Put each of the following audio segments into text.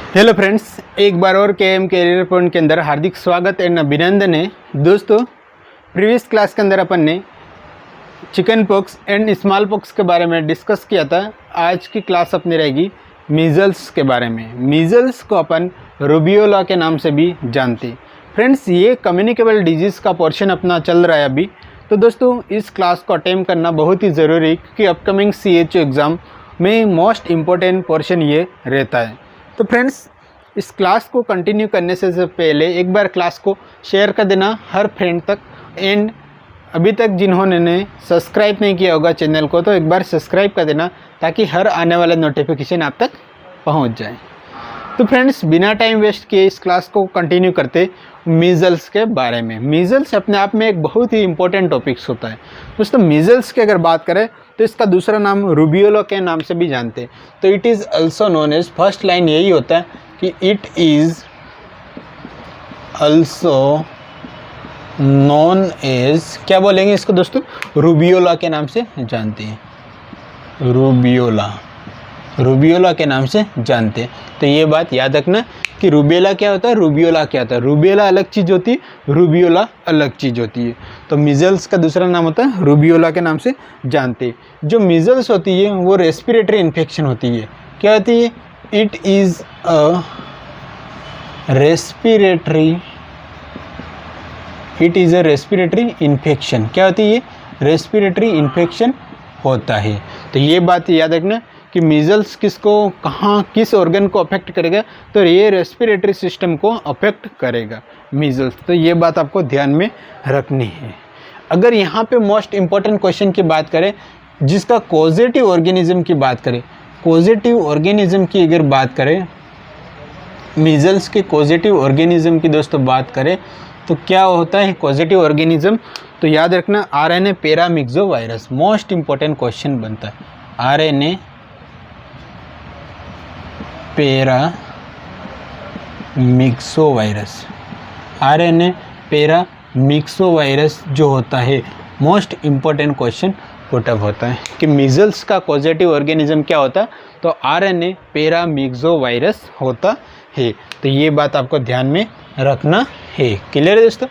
Hello friends, एक बार और KM career point के अंदर हार्दिक स्वागत एंड अभिनंदन है। दोस्तों, प्रीवियस क्लास के अंदर अपन ने chicken pox and small pox के बारे में डिस्कस किया था। आज की क्लास अपनी रहेगी मीजल्स के बारे में। मीजल्स को अपन रूबियोला के नाम से भी जानते हैं। फ्रेंड्स, ये कम्युनिकेबल डिजीज़ का पोर्शन अपना चल रहा है अभी। तो दोस्तों, इस क्लास को अटेम्प्ट करना बहुत ही ज़रूरी है क्योंकि अपकमिंग CHO एग्ज़ाम में मोस्ट इम्पोर्टेंट पोर्शन ये रहता है। तो फ्रेंड्स, इस क्लास को कंटिन्यू करने से पहले एक बार क्लास को शेयर कर देना हर फ्रेंड तक। एंड अभी तक जिन्होंने सब्सक्राइब नहीं किया होगा चैनल को, तो एक बार सब्सक्राइब कर देना ताकि हर आने वाला नोटिफिकेशन आप तक पहुंच जाए। तो फ्रेंड्स, बिना टाइम वेस्ट किए इस क्लास को कंटिन्यू करते मीजल्स के बारे में। मीजल्स अपने आप में एक बहुत ही इंपॉर्टेंट टॉपिक्स होता है। दोस्तों, मीजल्स की अगर बात करें तो इसका दूसरा नाम रूबियोला के नाम से भी जानते हैं। तो it is also known as, first line यही होता है कि it is also known as, क्या बोलेंगे इसको दोस्तों, रूबियोला के नाम से जानते हैं। रूबियोला के नाम से जानते हैं। तो ये बात याद रखना कि रूबेला क्या होता है, रूबियोला क्या होता है। रूबेला अलग चीज़ होती है, रूबियोला अलग चीज़ होती है। तो मीजल्स का दूसरा नाम होता है रूबियोला के नाम से जानते हैं। जो मीजल्स होती है वो रेस्पिरेटरी इन्फेक्शन होती है। क्या होती है? It is a respiratory infection. क्या होती है? रेस्पिरेटरी इन्फेक्शन होता है। तो ये बात याद रखना कि मीजल्स किसको, कहाँ, किस ऑर्गन को अफेक्ट करेगा, तो ये रेस्पिरेटरी सिस्टम को अफेक्ट करेगा मीजल्स। तो ये बात आपको ध्यान में रखनी है। अगर यहाँ पे मोस्ट इम्पॉर्टेंट क्वेश्चन की बात करें, जिसका कॉजेटिव ऑर्गेनिज्म की बात करें, कॉजेटिव ऑर्गेनिज्म की अगर बात करें, मीजल्स के कॉजेटिव ऑर्गेनिज्म की दोस्तों बात करें तो क्या होता है कॉजेटिव ऑर्गेनिज्म? तो याद रखना RNA paramyxo virus most important question बनता है। RNA paramyxo virus, RNA paramyxo virus जो होता है मोस्ट इम्पॉर्टेंट क्वेश्चन पुटअप होता है कि मीजल्स का पॉजिटिव ऑर्गेनिज्म क्या होता है, तो RNA पैरामिक्सो वायरस होता है। तो ये बात आपको ध्यान में रखना है। क्लियर है दोस्तों?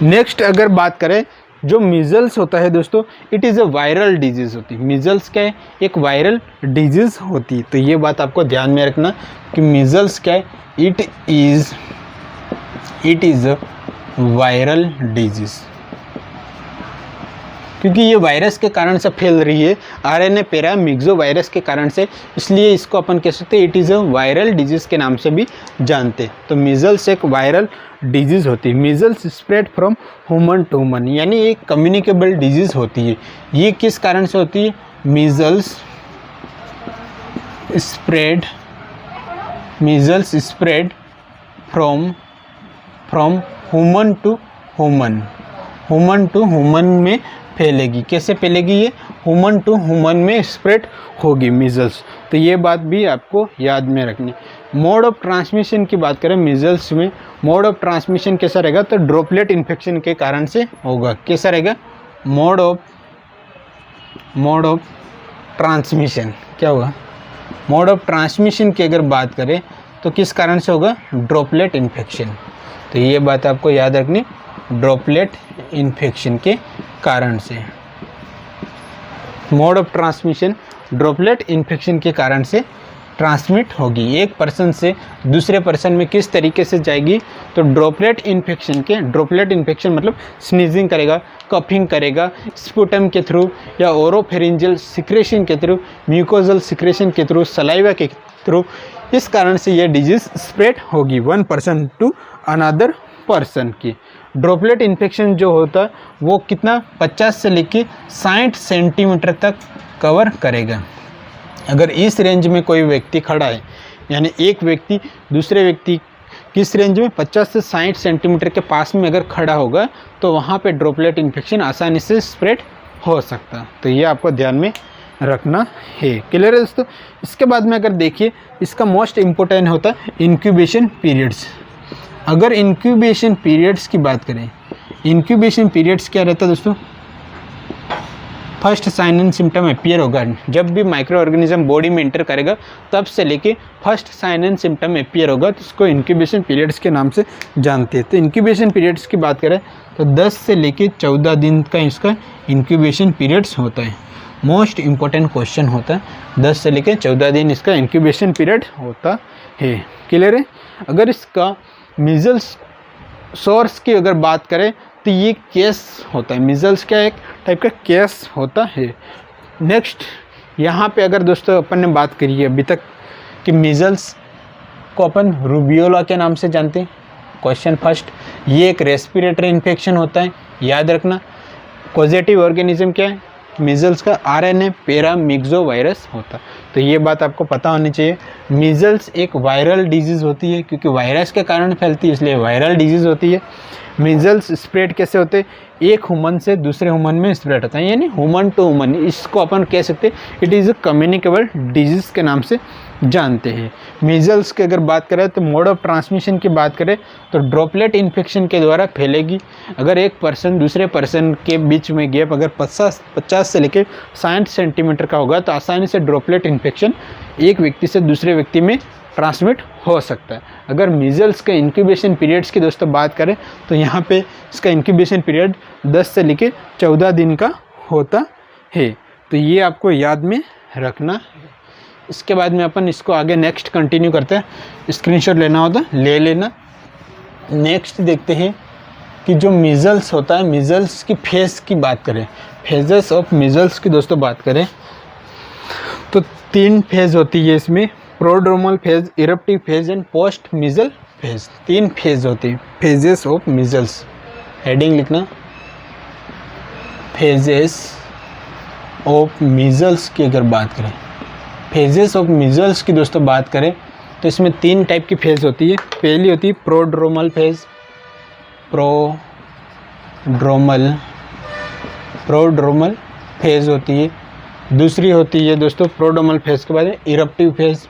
नेक्स्ट अगर बात करें, जो मीजल्स होता है दोस्तों, it is a viral disease होती है। मीजल्स क्या है? एक वायरल डिजीज़ होती है। तो ये बात आपको ध्यान में रखना कि मीजल्स क्या है? It is a viral disease, क्योंकि ये वायरस के कारण से फैल रही है, RNA पैरामिक्सो वायरस के कारण से, इसलिए इसको अपन कह सकते हैं it is a viral disease के नाम से भी जानते हैं। तो मीजल्स एक वायरल डिजीज़ होती है। Measles spread from human to human, यानी एक कम्युनिकेबल डिजीज़ होती है। ये किस कारण से होती है? Measles spread from human to human में फैलेगी। कैसे फैलेगी? ये ह्यूमन टू ह्यूमन में स्प्रेड होगी मीजल्स। तो ये बात भी आपको याद में रखनी। मोड ऑफ ट्रांसमिशन की बात करें, मीजल्स में मोड ऑफ ट्रांसमिशन कैसा रहेगा? तो ड्रॉपलेट इन्फेक्शन के कारण से होगा। कैसा रहेगा? मोड ऑफ ट्रांसमिशन क्या होगा? मोड ऑफ ट्रांसमिशन की अगर बात करें तो किस कारण से होगा? Droplet infection. तो ये बात आपको याद रखनी, ड्रॉपलेट इन्फेक्शन के कारण से। Mode of transmission droplet infection के कारण से ट्रांसमिट होगी। एक पर्सन से दूसरे पर्सन में किस तरीके से जाएगी? तो ड्रॉपलेट इन्फेक्शन मतलब स्नीजिंग करेगा, कफिंग करेगा, स्पुटम के थ्रू या ओरोफेरिंजियल सिक्रेशन के थ्रू, म्यूकोजल सिक्रेशन के थ्रू, सलाइवा के थ्रू। इस कारण से यह डिजीज़ स्प्रेड होगी one person to another person की। ड्रॉपलेट इन्फेक्शन जो होता है वो कितना 50 से लेकर 60 सेंटीमीटर तक कवर करेगा। अगर इस रेंज में कोई व्यक्ति खड़ा है, यानी एक व्यक्ति दूसरे व्यक्ति किस रेंज में 50 से 60 सेंटीमीटर के पास में अगर खड़ा होगा तो वहाँ पे ड्रॉपलेट इन्फेक्शन आसानी से स्प्रेड हो सकता है। तो ये आपको ध्यान में रखना है। क्लियर है दोस्तों? इसके बाद में अगर देखिए, इसका मोस्ट इम्पोर्टेंट होता है इंक्यूबेशन पीरियड्स। अगर इंक्यूबेशन पीरियड्स की बात करें, इंक्यूबेशन पीरियड्स क्या रहता है दोस्तों? First sign and symptom appear होगा। जब भी माइक्रो ऑर्गेनिज्म बॉडी में एंटर करेगा तब से लेके first sign and symptom appear होगा, तो इसको इंक्यूबेशन पीरियड्स के नाम से जानते हैं। तो इंक्यूबेशन पीरियड्स की बात करें तो 10 से लेके 14 दिन का इसका इंक्यूबेशन पीरियड्स होता है। मोस्ट इम्पोर्टेंट क्वेश्चन होता है, 10 से लेके 14 दिन इसका इंक्यूबेशन पीरियड होता है। क्लियर है। अगर इसका मीजल्स सोर्स की अगर बात करें तो ये केस होता है। मीजल्स क्या एक टाइप का केस होता है। नेक्स्ट यहाँ पे अगर दोस्तों अपन ने बात करी है अभी तक कि मीजल्स को अपन रूबियोला के नाम से जानते हैं। क्वेश्चन फर्स्ट, ये एक रेस्पिरेटरी इन्फेक्शन होता है, याद रखना। पॉजिटिव ऑर्गेनिज्म क्या है, मीजल्स का आरएनए पैरामिक्सो वायरस होता, तो ये बात आपको पता होनी चाहिए। मीजल्स एक वायरल डिजीज़ होती है, क्योंकि वायरस के कारण फैलती है इसलिए वायरल डिजीज़ होती है। मीजल्स स्प्रेड कैसे होते हैं, एक ह्यूमन से दूसरे ह्यूमन में स्प्रेड होता है, यानी ह्यूमन टू ह्यूमन। इसको अपन कह सकते हैं it is a communicable disease के नाम से जानते हैं। मीजल्स की अगर बात करें तो मोड ऑफ ट्रांसमिशन की बात करें तो ड्रॉपलेट इन्फेक्शन के द्वारा फैलेगी। अगर एक पर्सन दूसरे पर्सन के बीच में गैप अगर 50 से लेकर 60 सेंटीमीटर का होगा तो आसानी से ड्रॉपलेट इन्फेक्शन एक व्यक्ति से दूसरे व्यक्ति में ट्रांसमिट हो सकता है। अगर मीजल्स के इंक्यूबेशन पीरियड्स की दोस्तों बात करें तो यहाँ पे इसका इंक्यूबेशन पीरियड 10 से लेकर 14 दिन का होता है, तो ये आपको याद में रखना है। इसके बाद में अपन इसको आगे नेक्स्ट कंटिन्यू करते हैं। स्क्रीनशॉट लेना होता ले लेना। नेक्स्ट देखते हैं कि जो मीजल्स होता है, मीजल्स की फेज की बात करें, फेजेस ऑफ मीजल्स की दोस्तों बात करें तो 3 फेज होती है इसमें, prodromal phase, eruptive phase and post measle phase. 3 phase होती है, फेजेस ऑफ मीजल्स। हेडिंग लिखना, फेजेस ऑफ मीजल्स की अगर बात करें, फेजेस ऑफ मीजल्स की दोस्तों बात करें तो इसमें 3 टाइप की फेज होती है। पहली होती है प्रोड्रोमल फेज, प्रोड्रोमल फेज होती है। दूसरी होती है दोस्तों प्रोड्रोमल फेज के बाद इरप्टिव फेज,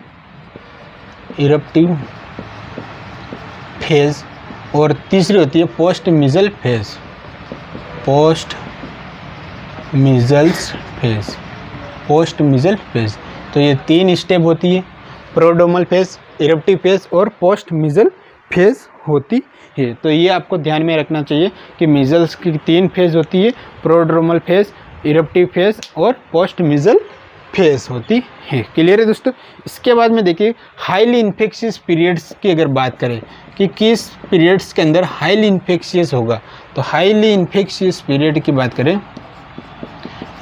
और तीसरी होती है पोस्ट मीजल फेज। तो ये 3 स्टेप होती है, प्रोड्रोमल फेज, इरप्टिव फेज और पोस्ट मीजल फेज होती है। तो ये आपको ध्यान में रखना चाहिए कि मीजल्स की 3 फेज होती है, प्रोड्रोमल फेज, इरप्टिव फेज और पोस्ट मीजल फेज होती है। क्लियर है दोस्तों। इसके बाद में देखिए हाईली इन्फेक्शियस पीरियड्स की अगर बात करें कि किस पीरियड्स के अंदर हाईली इन्फेक्शियस होगा, तो हाईली इन्फेक्शियस पीरियड की बात करें,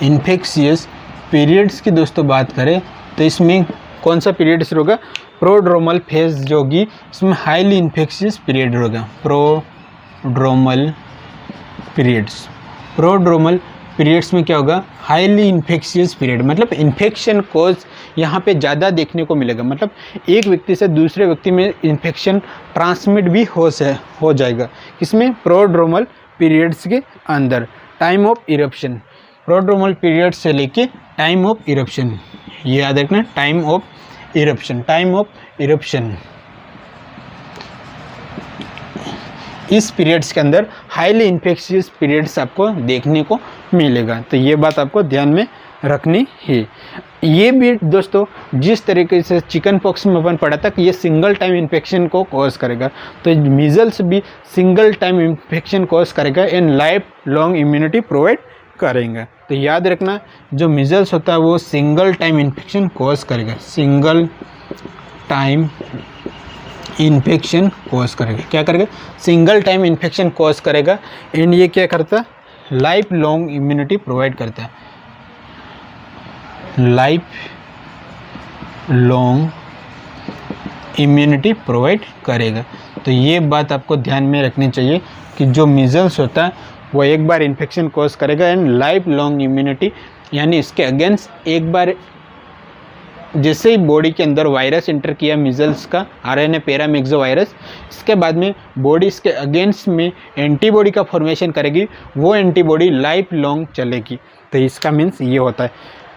इन्फेक्शियस पीरियड्स की दोस्तों बात करें तो इसमें कौन सा पीरियड शुरू होगा, प्रोड्रोमल फेज जो होगी इसमें हाईली इन्फेक्शियस पीरियड होगा। प्रोड्रोमल पीरियड्स में क्या होगा, हाईली इन्फेक्शियस पीरियड, मतलब इन्फेक्शन कोज यहाँ पे ज़्यादा देखने को मिलेगा, मतलब एक व्यक्ति से दूसरे व्यक्ति में इन्फेक्शन ट्रांसमिट भी हो जाएगा। किसमें, प्रोड्रोमल पीरियड्स के अंदर। Time of eruption, prodromal period से लेके टाइम ऑफ इरप्शन, ये याद रखना, टाइम ऑफ इरप्शन। इस पीरियड्स के अंदर हाईली इन्फेक्शियस पीरियड्स आपको देखने को मिलेगा, तो ये बात आपको ध्यान में रखनी है। ये भी दोस्तों जिस तरीके से चिकन पॉक्स में अपन पढ़ा था कि ये सिंगल टाइम इन्फेक्शन को कॉज करेगा, तो मीजल्स भी सिंगल टाइम इन्फेक्शन कॉज करेगा and life long immunity provide करेंगे। तो याद रखना जो मीजल्स होता है वो सिंगल टाइम इन्फेक्शन कॉज करेगा, सिंगल टाइम इन्फेक्शन कॉज करेगा। क्या करेगा, सिंगल टाइम इन्फेक्शन कॉज करेगा एंड ये क्या करता है, लाइफ लॉन्ग इम्यूनिटी प्रोवाइड करता है, लाइफ लॉन्ग इम्यूनिटी प्रोवाइड करेगा। तो ये बात आपको ध्यान में रखनी चाहिए कि जो मीजल्स होता है वो एक बार इन्फेक्शन कॉज करेगा एंड लाइफ लॉन्ग इम्यूनिटी, यानी इसके अगेंस्ट एक बार जैसे ही बॉडी के अंदर वायरस इंटर किया मीजल्स का आरएनए पैरामिक्सो वायरस, इसके बाद में बॉडी इसके अगेंस्ट में एंटीबॉडी का फॉर्मेशन करेगी, वो एंटीबॉडी लाइफ लॉन्ग चलेगी। तो इसका मीन्स ये होता है।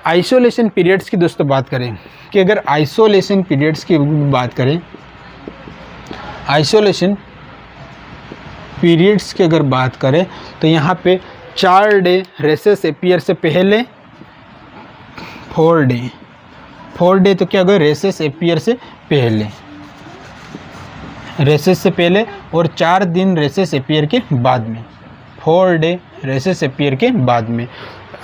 आइसोलेशन पीरियड्स की दोस्तों बात करें कि अगर आइसोलेशन पीरियड्स की बात करें, आइसोलेशन पीरियड्स की अगर बात करें तो यहाँ पे 4 डे रेसेस अपीयर से पहले 4 डे तो क्या होगा, रेसेस अपीयर से पहले, रेसेस से पहले, और 4 दिन रेसेस अपीयर के बाद में। 4 डे रेसेस अपीयर के बाद में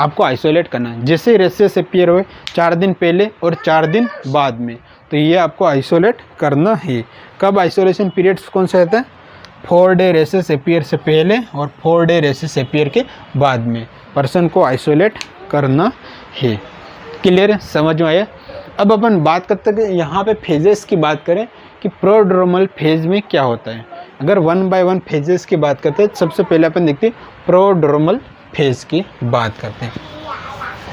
आपको आइसोलेट करना है। जैसे ही रेसेस अपीयर हुए 4 दिन पहले और 4 दिन बाद में, तो ये आपको आइसोलेट करना है। कब आइसोलेशन पीरियड्स कौन सा रहता है? 4 डे रेसेस अपीयर से पहले और 4 डे रेसेस अपीयर के बाद में पर्सन को आइसोलेट करना है। क्लियर है, समझ में आया? अब अपन बात करते हैं कि यहाँ पे फेजेस की बात करें कि प्रोड्रोमल फेज में क्या होता है। अगर 1 बाय 1 फेजेस की बात करते हैं, सबसे पहले अपन देखते हैं प्रोड्रोमल फेज की बात करते हैं।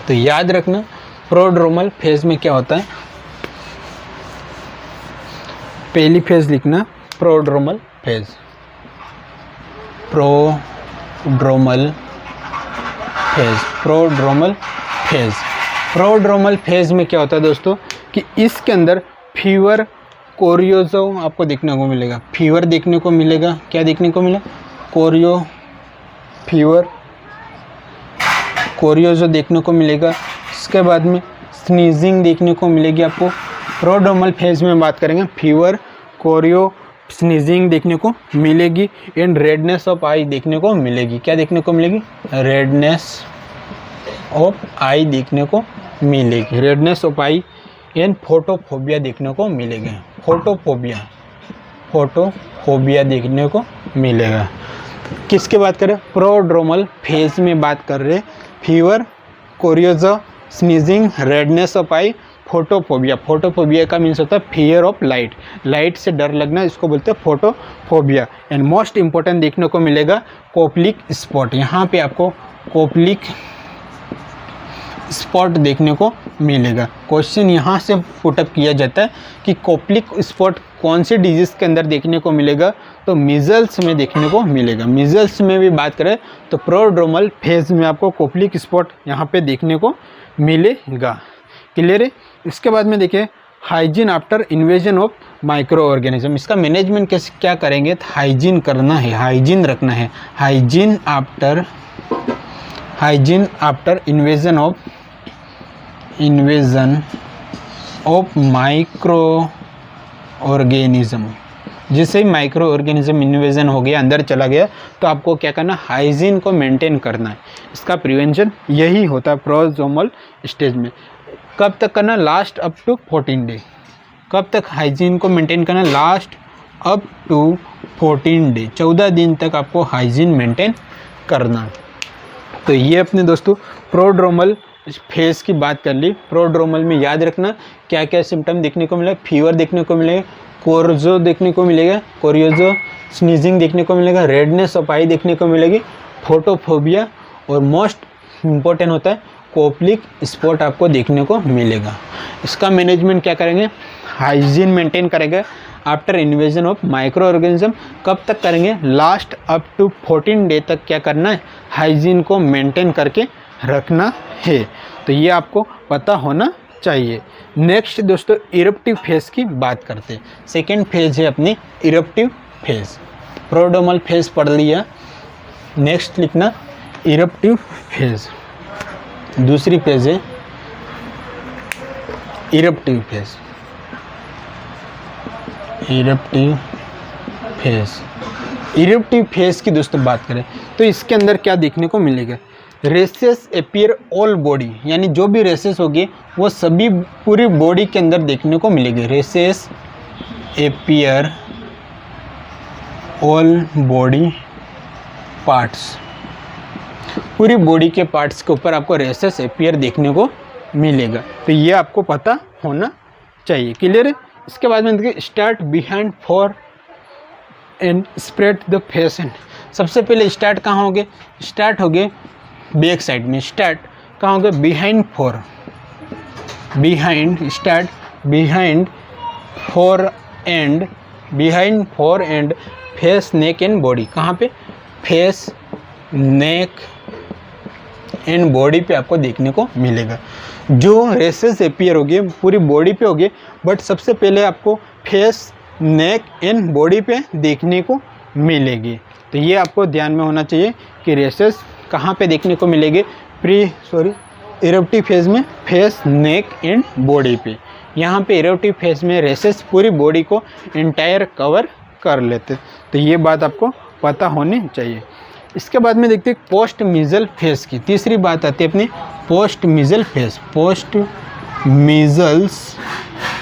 तो याद रखना प्रोड्रोमल फेज में क्या होता है। पहली फेज लिखना prodromal phase, prodromal phase, prodromal phase. Prodromal phase में क्या होता है दोस्तों कि इसके अंदर फीवर, कोरियोजो आपको देखने को मिलेगा। फीवर देखने को मिलेगा, क्या देखने को मिला? फीवर, कोरियोजो देखने को मिलेगा। इसके बाद में स्नीजिंग देखने को मिलेगी आपको। प्रोड्रोमल फेज में बात करेंगे, फीवर, कोरियो, स्नीजिंग देखने को मिलेगी एंड रेडनेस ऑफ आई देखने को मिलेगी। क्या देखने को मिलेगी? रेडनेस ऑफ आई देखने को मिलेगी। Redness of I and photophobia देखने को मिलेगा। फोटोफोबिया देखने को मिलेगा। किसके बात करें? प्रोड्रोमल फेज में बात कर रहे, fever, coryza, sneezing, redness of eye, photophobia. Photophobia का मीन्स होता है फियर ऑफ लाइट, लाइट से डर लगना, इसको बोलते हैं फोटोफोबिया। एंड मोस्ट इंपॉर्टेंट देखने को मिलेगा कोप्लिक स्पॉट। यहाँ पे आपको कोप्लिक स्पॉट देखने को मिलेगा। क्वेश्चन यहाँ से पुटअप किया जाता है कि कोप्लिक स्पॉट कौन सी डिजीज़ के अंदर देखने को मिलेगा, तो मीजल्स में देखने को मिलेगा। मीजल्स में भी बात करें तो प्रोड्रोमल फेज में आपको कोप्लिक स्पॉट यहाँ पे देखने को मिलेगा। क्लियर है? इसके बाद में देखिए hygiene after invasion of micro organism. इसका मैनेजमेंट कैसे क्या करेंगे? तो हाइजीन करना है, हाइजीन रखना है। Hygiene after invasion of micro organism. जैसे ही माइक्रो ऑर्गेनिज्म इन्वेजन हो गया, अंदर चला गया, तो आपको क्या करना? हाइजीन को मेंटेन करना है। इसका प्रिवेंशन यही होता है प्रोड्रोमल स्टेज में। कब तक करना? Last up to 14 day. कब तक हाइजीन को मेंटेन करना? लास्ट अप टू 14 डे, 14 दिन तक आपको हाइजीन मेंटेन करना। तो ये अपने दोस्तों प्रोड्रोमल फेज की बात कर ली। प्रोड्रोमल में याद रखना क्या क्या सिम्टम देखने को मिलेगा। फीवर देखने को मिलेगा, कोरियोजो देखने को मिलेगा, कोरियोजो, स्नीजिंग देखने को मिलेगा, रेडनेस ऑफ आई देखने को मिलेगी, फोटोफोबिया, और मोस्ट इम्पोर्टेंट होता है कोप्लिक स्पॉट आपको देखने को मिलेगा। इसका मैनेजमेंट क्या करेंगे? हाइजीन मेंटेन करेंगे after invasion of micro organism. कब तक करेंगे? लास्ट अप टू 14 डे तक क्या करना है? हाइजीन को मेंटेन करके रखना है। तो ये आपको पता होना चाहिए। नेक्स्ट दोस्तों इरप्टिव फेज की बात करते हैं। सेकेंड फेज है अपनी इरप्टिव फेज। प्रोड्रोमल फेज पढ़ लिया, नेक्स्ट लिखना इरप्टिव फेज। दूसरी फेज है इरप्टिव फेज। इरप्टिव फेज की दोस्तों बात करें तो इसके अंदर क्या देखने को मिलेगा? रेसेस अपीयर ऑल बॉडी, यानी जो भी रेसेस होगी वो सभी पूरी बॉडी के अंदर देखने को मिलेगी। Rashes appear all body parts, पूरी बॉडी के पार्ट्स के ऊपर आपको रेसेस अपीयर देखने को मिलेगा। तो ये आपको पता होना चाहिए। क्लियर है? इसके बाद में देखिए start behind for and spread the patient. सबसे पहले स्टार्ट कहाँ होंगे? स्टार्ट हो गए बैक साइड में। स्टार्ट कहाँ होंगे? Behind for, behind, start behind for and, behind for and face, neck and body. कहाँ पे? फेस, नेक एंड बॉडी पे आपको देखने को मिलेगा। जो रेसेस अपीयर होगी पूरी बॉडी पे होगी, बट सबसे पहले आपको फेस, नेक एंड बॉडी पे देखने को मिलेगी। तो ये आपको ध्यान में होना चाहिए कि रेसेस कहाँ पे देखने को मिलेगी। इरप्टिव फेज में फेस, नेक एंड बॉडी पे, यहाँ पे इरप्टिव फेज में रेसेस पूरी बॉडी को इंटायर कवर कर लेते। तो ये बात आपको पता होनी चाहिए। इसके बाद में देखते हैं पोस्ट मीजल फेज की। तीसरी बात आती है अपनी post measle phase. Post measles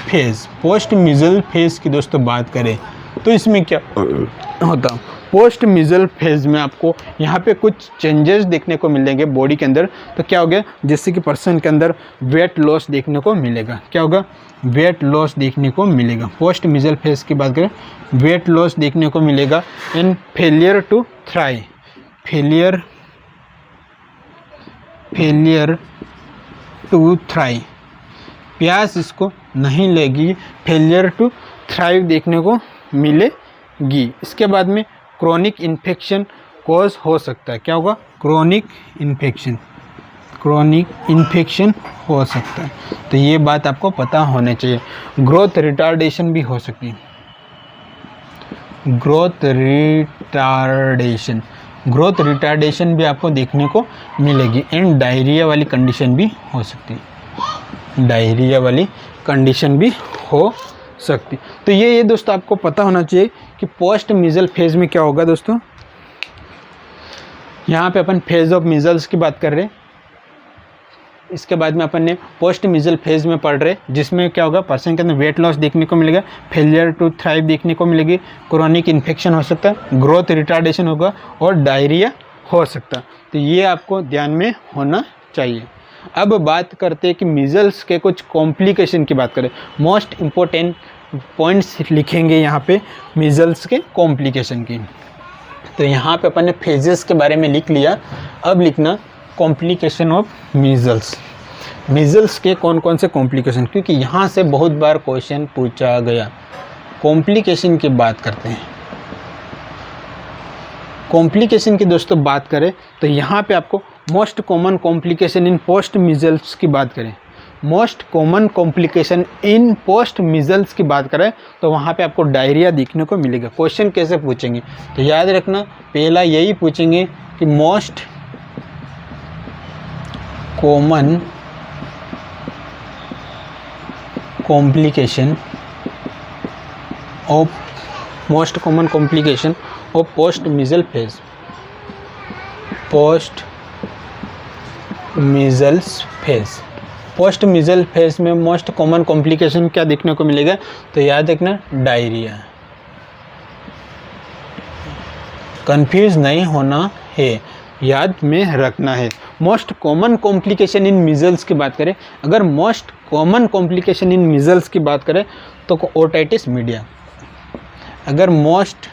phase, post measle phase की दोस्तों बात करें तो इसमें क्या होता, पोस्ट मीजल फेज में आपको यहाँ पे कुछ चेंजेस देखने को मिलेंगे बॉडी के अंदर। तो क्या हो गया, जैसे कि पर्सन के अंदर वेट लॉस देखने को मिलेगा। क्या होगा, वेट लॉस देखने को मिलेगा। पोस्ट मीजल फेज की बात करें, वेट लॉस देखने को मिलेगा। And failure to thrive, failure to thrive, प्यास इसको नहीं लेगी, फेलियर टू थ्राइव देखने को मिलेगी। इसके बाद में क्रोनिक इन्फेक्शन कॉज हो सकता है। क्या होगा, क्रोनिक इन्फेक्शन हो सकता है। तो ये बात आपको पता होना चाहिए। ग्रोथ रिटार्डेशन भी हो सकती है, ग्रोथ रिटार्डेशन भी आपको देखने को मिलेगी। एंड डायरिया वाली कंडीशन भी हो सकती है, डायरिया वाली कंडीशन भी हो सकती। तो ये दोस्तों आपको पता होना चाहिए कि पोस्ट मीजल फेज में क्या होगा। दोस्तों यहाँ पे अपन फेज ऑफ मीजल्स की बात कर रहे हैं। इसके बाद में अपन ने पोस्ट मीजल फेज में पढ़ रहे, जिसमें क्या होगा, पर्सन के अंदर वेट लॉस देखने को मिलेगा, फेलियर टू थ्राइव देखने को मिलेगी, क्रोनिक इन्फेक्शन हो सकता है, ग्रोथ रिटार्डेशन होगा और डायरिया हो सकता है। तो ये आपको ध्यान में होना चाहिए। अब बात करते हैं कि मीजल्स के कुछ कॉम्प्लिकेशन की बात करें। मोस्ट इम्पोर्टेंट पॉइंट्स लिखेंगे यहाँ पे मीजल्स के कॉम्प्लिकेशन की। तो यहाँ पे अपन ने फेजेस के बारे में लिख लिया, अब लिखना कॉम्प्लिकेशन ऑफ मीजल्स। मीजल्स के कौन कौन से कॉम्प्लिकेशन, क्योंकि यहाँ से बहुत बार क्वेश्चन पूछा गया। कॉम्प्लिकेशन की बात करते हैं। कॉम्प्लिकेशन की दोस्तों बात करें तो यहाँ पे आपको मोस्ट कॉमन कॉम्प्लिकेशन इन पोस्ट मीजल्स की बात करें, मोस्ट कॉमन कॉम्प्लिकेशन इन पोस्ट मीजल्स की बात करें तो वहाँ पे आपको डायरिया देखने को मिलेगा। क्वेश्चन कैसे पूछेंगे, तो याद रखना पहला यही पूछेंगे कि most common complication of post measle phase, post measles phase. Post measle phase में मोस्ट कॉमन कॉम्प्लिकेशन क्या देखने को मिलेगा, तो याद रखना डायरिया। कंफ्यूज नहीं होना है, याद में रखना है। मोस्ट कॉमन कॉम्प्लिकेशन इन मीजल्स की बात करें, अगर मोस्ट कॉमन कॉम्प्लिकेशन इन मीजल्स की बात करें तो ओटाइटिस मीडिया। अगर मोस्ट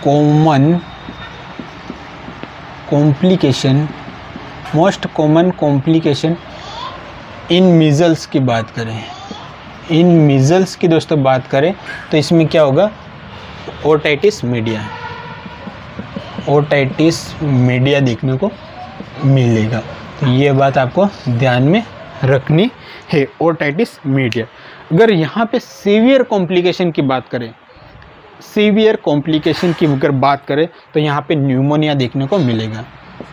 कॉमन कॉम्प्लिकेशन इन मीजल्स की बात करें, इन मीजल्स की दोस्तों बात करें तो इसमें क्या होगा, ओटाइटिस मीडिया, ओटाइटिस मीडिया देखने को मिलेगा। तो ये बात आपको ध्यान में रखनी है, ओटाइटिस मीडिया। अगर यहाँ पे सीवियर कॉम्प्लिकेशन की बात करें, सीवियर कॉम्प्लिकेशन की अगर बात करें तो यहाँ पे न्यूमोनिया देखने को मिलेगा।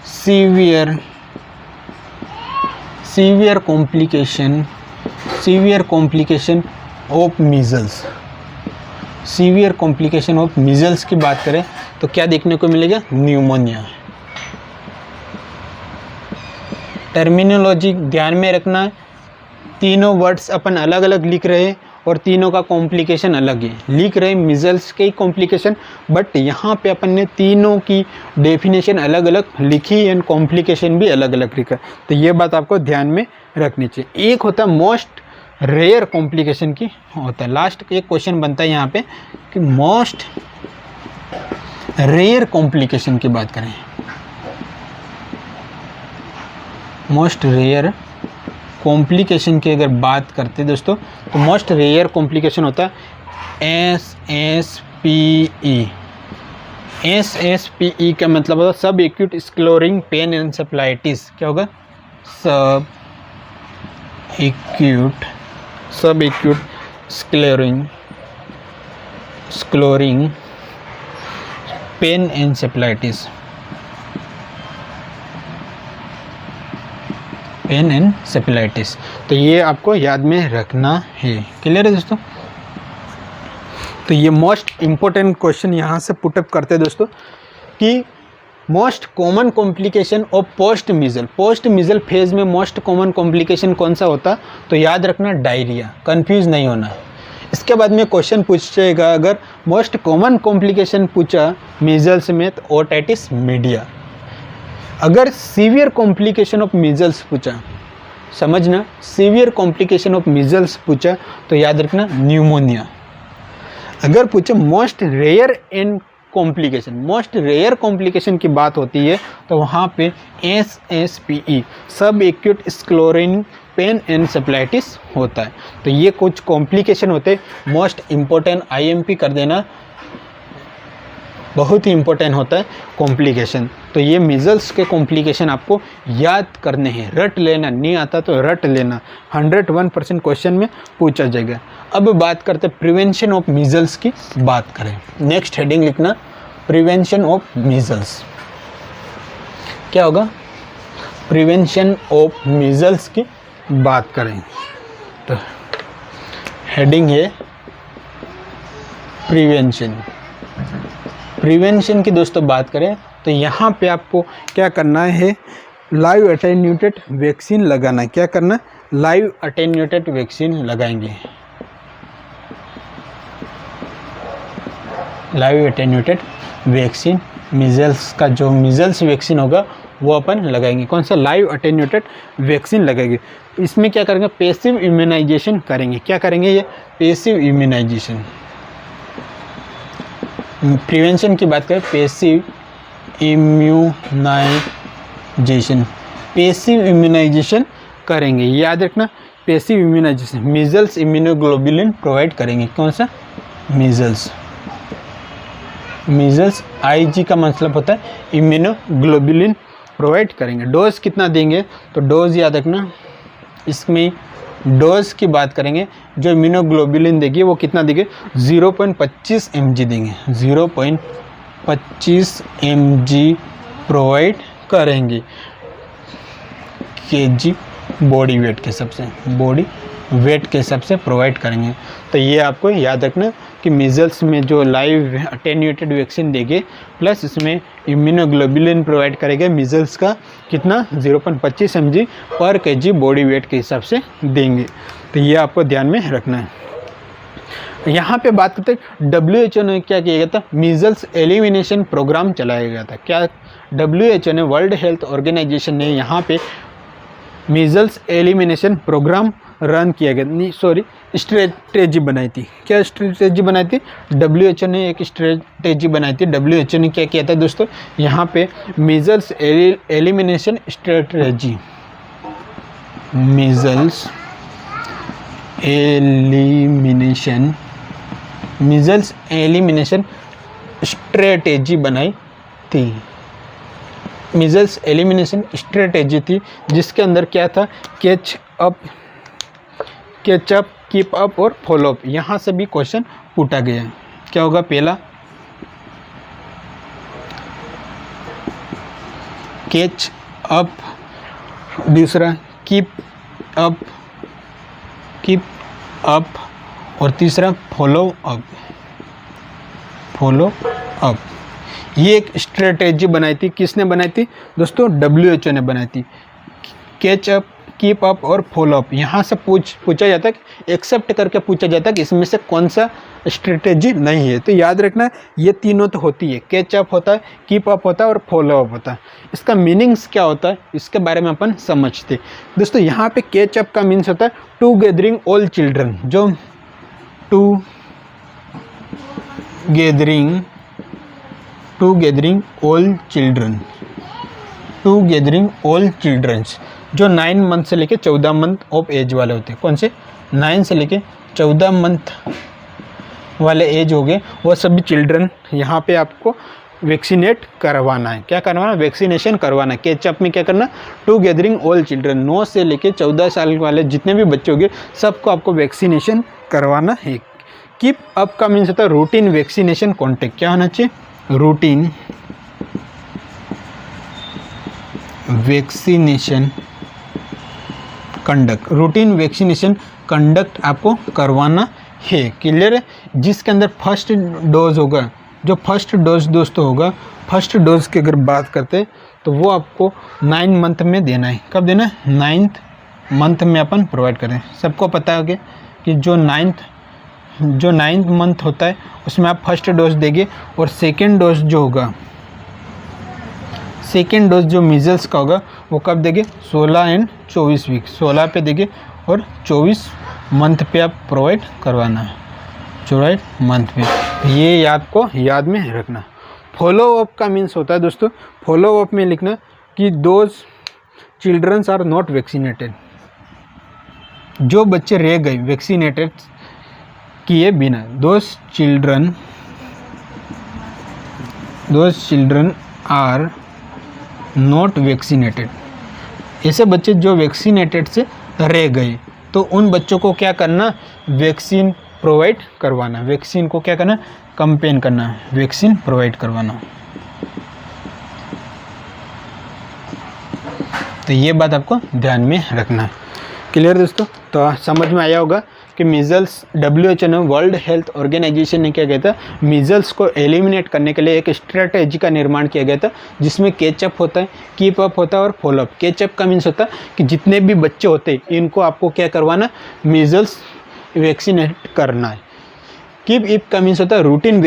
Severe complication of measles, severe complication of measles की बात करें तो क्या देखने को मिलेगा, न्यूमोनिया। टर्मिनोलॉजी ध्यान में रखना, तीनों वर्ड्स अपन अलग अलग लिख रहे हैं और तीनों का कॉम्प्लिकेशन अलग है। लिख रहे मिजल्स के कॉम्प्लिकेशन, बट यहाँ पे अपन ने तीनों की डेफिनेशन अलग अलग लिखी एंड कॉम्प्लिकेशन भी अलग अलग लिखा। तो ये बात आपको ध्यान में रखनी चाहिए। एक होता है मोस्ट रेयर कॉम्प्लिकेशन की होता है, लास्ट एक क्वेश्चन बनता है यहाँ पे कि मोस्ट रेयर कॉम्प्लिकेशन की बात करें, मोस्ट रेयर कॉम्प्लिकेशन की अगर बात करते हैं दोस्तों तो मोस्ट रेयर कॉम्प्लिकेशन होता है SSPE। SSPE का मतलब होता है सब एक्यूट स्क्लेरोटिक पेन एन्सेफेलाइटिस। क्या होगा, subacute sclerotic panencephalitis. Panencephalitis. तो ये आपको याद में रखना है। क्लियर है दोस्तों? तो ये मोस्ट इम्पोर्टेंट क्वेश्चन यहाँ से पुटअप करते हैं दोस्तों कि most common complication of post measle phase में मोस्ट कॉमन कॉम्प्लिकेशन कौन सा होता? तो याद रखना डायरिया, कंफ्यूज नहीं होना। इसके बाद में क्वेश्चन पूछेगा, अगर मोस्ट कॉमन कॉम्प्लिकेशन पूछा मीजल्स में तो ओटाइटिस मीडिया। अगर सीवियर कॉम्प्लिकेशन ऑफ मीजल्स पूछा, समझना, सीवियर कॉम्प्लिकेशन ऑफ मीजल्स पूछा तो याद रखना न्यूमोनिया। अगर पूछे मोस्ट रेयर कॉम्प्लिकेशन की बात होती है तो वहाँ पे SSPE सब एक्यूट स्क्लेरोटिक पेन एनसेफेलाइटिस होता है। तो ये कुछ कॉम्प्लिकेशन होते, मोस्ट इम्पोर्टेंट IMP कर देना, बहुत ही इम्पोर्टेंट होता है कॉम्प्लिकेशन। तो ये मीजल्स के कॉम्प्लिकेशन आपको याद करने हैं, रट लेना, नहीं आता तो रट लेना, 101% क्वेश्चन में पूछा जाएगा। अब बात करते हैं प्रिवेंशन ऑफ मीजल्स की बात करें। नेक्स्ट हेडिंग लिखना प्रिवेंशन ऑफ मीजल्स। क्या होगा? प्रिवेंशन ऑफ मीजल्स की बात करें तो हेडिंग है प्रिवेंशन की दोस्तों बात करें तो यहाँ पे आपको क्या करना है? लाइव अटेन्यूटेड वैक्सीन लगाना। क्या करना? लाइव अटेन्यूटेड वैक्सीन लगाएंगे। लाइव अटेन्यूटेड वैक्सीन मीजल्स का, जो मीजल्स वैक्सीन होगा वो अपन लगाएंगे। कौन सा? लाइव अटेन्यूटेड वैक्सीन लगाएंगे। इसमें क्या करेंगे? पैसिव इम्यूनाइजेशन करेंगे। क्या करेंगे? ये पैसिव इम्यूनाइजेशन। प्रिवेंशन की बात करें, पैसिव इम्यूनाइजेशन करेंगे। याद रखना, passive immunisation. Measles immunoglobulin provide करेंगे। कौन सा? मीजल्स IG का मतलब होता है इम्यूनोग्लोबुलिन प्रोवाइड करेंगे। डोज कितना देंगे? तो डोज याद रखना, इसमें डोज की बात करेंगे, जो इम्यूनोग्लोबुलिन देगी वो कितना देंगे? 0.25 mg देंगे। 0.25 mg प्रोवाइड करेंगे kg बॉडी वेट के हिसाब से प्रोवाइड करेंगे। तो ये आपको याद रखना कि मीजल्स में जो लाइव अटेन्यूटेड वैक्सीन देंगे प्लस इसमें इम्यूनोग्लोबुलिन प्रोवाइड करेंगे, मीजल्स का कितना? 0.25 mg पर kg बॉडी वेट के हिसाब से देंगे। तो ये आपको ध्यान में रखना है। यहाँ पे बात करते हैं WHO ने क्या किया गया था? मीजल्स एलिमिनेशन प्रोग्राम चलाया गया था। क्या? WHO ने, वर्ल्ड हेल्थ ऑर्गेनाइजेशन ने यहाँ पे मीजल्स एलिमिनेशन प्रोग्राम रन किया गया, नहीं सॉरी, स्ट्रेटेजी बनाई थी। क्या स्ट्रेटेजी बनाई थी? WHO ने एक स्ट्रेटेजी बनाई थी। WHO ने क्या किया था दोस्तों? यहाँ पे measles elimination strategy, measles elimination strategy बनाई थी। मीजल्स एलिमिनेशन स्ट्रेटेजी थी जिसके अंदर क्या था? कैच अप, कीप अप और फॉलो अप। यहाँ से भी क्वेश्चन पूछा गया है। क्या होगा? पहला कैच अप, दूसरा कीप अप और तीसरा फॉलो अप। ये एक स्ट्रेटेजी बनाई थी। किसने बनाई थी दोस्तों? WHO ने बनाई थी। कैच अप, कीप अप और फॉलो अप। यहाँ से पूछा जाता है, एक्सेप्ट करके पूछा जाता है कि इसमें से कौन सा स्ट्रेटेजी नहीं है। तो याद रखना, ये तीनों तो होती है, कैच अप होता है, कीप अप होता है और फॉलो अप होता है। इसका मीनिंग्स क्या होता है इसके बारे में अपन समझते दोस्तों। यहाँ पे कैच अप का मीन्स होता है टू गैदरिंग ऑल चिल्ड्रन, जो टू गैदरिंग ऑल चिल्ड्रंस, जो 9 मंथ से लेके 14 मंथ ऑफ एज वाले होते हैं। कौन से? 9 से लेके 14 मंथ वाले एज हो गए, वो सभी चिल्ड्रन यहाँ पे आपको वैक्सीनेट करवाना है। क्या करवाना? वैक्सीनेशन करवाना है। कैचअप में क्या करना? टू गैदरिंग ऑल चिल्ड्रन, 9 से लेके 14 साल वाले जितने भी बच्चे होंगे सबको आपको वैक्सीनेशन करवाना है। कीप अप का मीन्स होता है रूटीन वैक्सीनेशन कॉन्टैक्ट। क्या होना चाहिए? Routine vaccination conduct, routine vaccination conduct आपको करवाना है। क्लियर है? जिसके अंदर फर्स्ट डोज होगा, जो फर्स्ट डोज दोस्तों होगा, फर्स्ट डोज की अगर बात करते हैं तो वो आपको 9 मंथ में देना है। कब देना है? 9th मंथ में अपन प्रोवाइड करें। सबको पता है कि जो 9th मंथ होता है उसमें आप फर्स्ट डोज देंगे, और सेकेंड डोज जो होगा, सेकेंड डोज जो मीजल्स का होगा वो कब देंगे? 16 एंड 24 वीक, 16 पे देंगे और 24 मंथ पे आप प्रोवाइड करवाना है, 24 मंथ पे। ये आपको याद में रखना। फॉलो अप का मीन्स होता है दोस्तों, फॉलो अप में लिखना कि those childrens are not vaccinated, जो बच्चे रह गए वैक्सीनेटेड किए बिना, those children are not vaccinated. ऐसे बच्चे जो वैक्सीनेटेड से रह गए तो उन बच्चों को क्या करना? वैक्सीन प्रोवाइड करवाना। वैक्सीन को क्या करना? कैंपेन करना, वैक्सीन प्रोवाइड करवाना। तो ये बात आपको ध्यान में रखना है। क्लियर दोस्तों? तो समझ में आया होगा कि मीजल्स, WHO ने, वर्ल्ड हेल्थ ऑर्गेनाइजेशन ने क्या कहता है, मीजल्स को एलिमिनेट करने के लिए एक स्ट्रेटेजी का निर्माण किया गया था, जिसमें कैचअप होता है, कीप अप होता है और फॉलोअप। कैचअप का मीन्स होता है कि जितने भी बच्चे होते हैं इनको आपको क्या करवाना? मीजल्स वैक्सीनेट करना है। कीप इप का मीन्स होता है रूटीन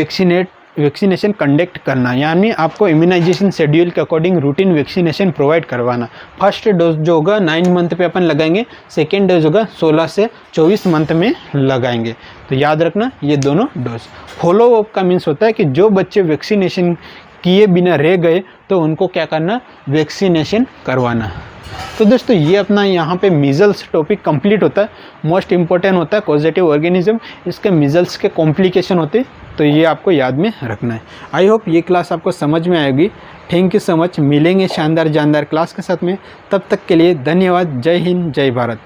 वैक्सीनेशन कंडक्ट करना, यानी आपको इम्यूनाइजेशन शेड्यूल के अकॉर्डिंग रूटीन वैक्सीनेशन प्रोवाइड करवाना। फर्स्ट डोज जो होगा 9 मंथ पे अपन लगाएंगे, सेकेंड डोज होगा 16 से 24 मंथ में लगाएंगे। तो याद रखना ये दोनों डोज। फॉलो अप का मीन्स होता है कि जो बच्चे वैक्सीनेशन किए बिना रह गए तो उनको क्या करना? वैक्सीनेशन करवाना। तो दोस्तों ये अपना यहाँ पे मीजल्स टॉपिक कंप्लीट होता है। मोस्ट इम्पोर्टेंट होता है कॉजेटिव ऑर्गेनिज्म, इसके मीजल्स के कॉम्प्लिकेशन होते हैं, तो ये आपको याद में रखना है। आई होप ये क्लास आपको समझ में आएगी। Thank you so much. मिलेंगे शानदार जानदार क्लास के साथ में, तब तक के लिए धन्यवाद। जय हिंद, जय भारत।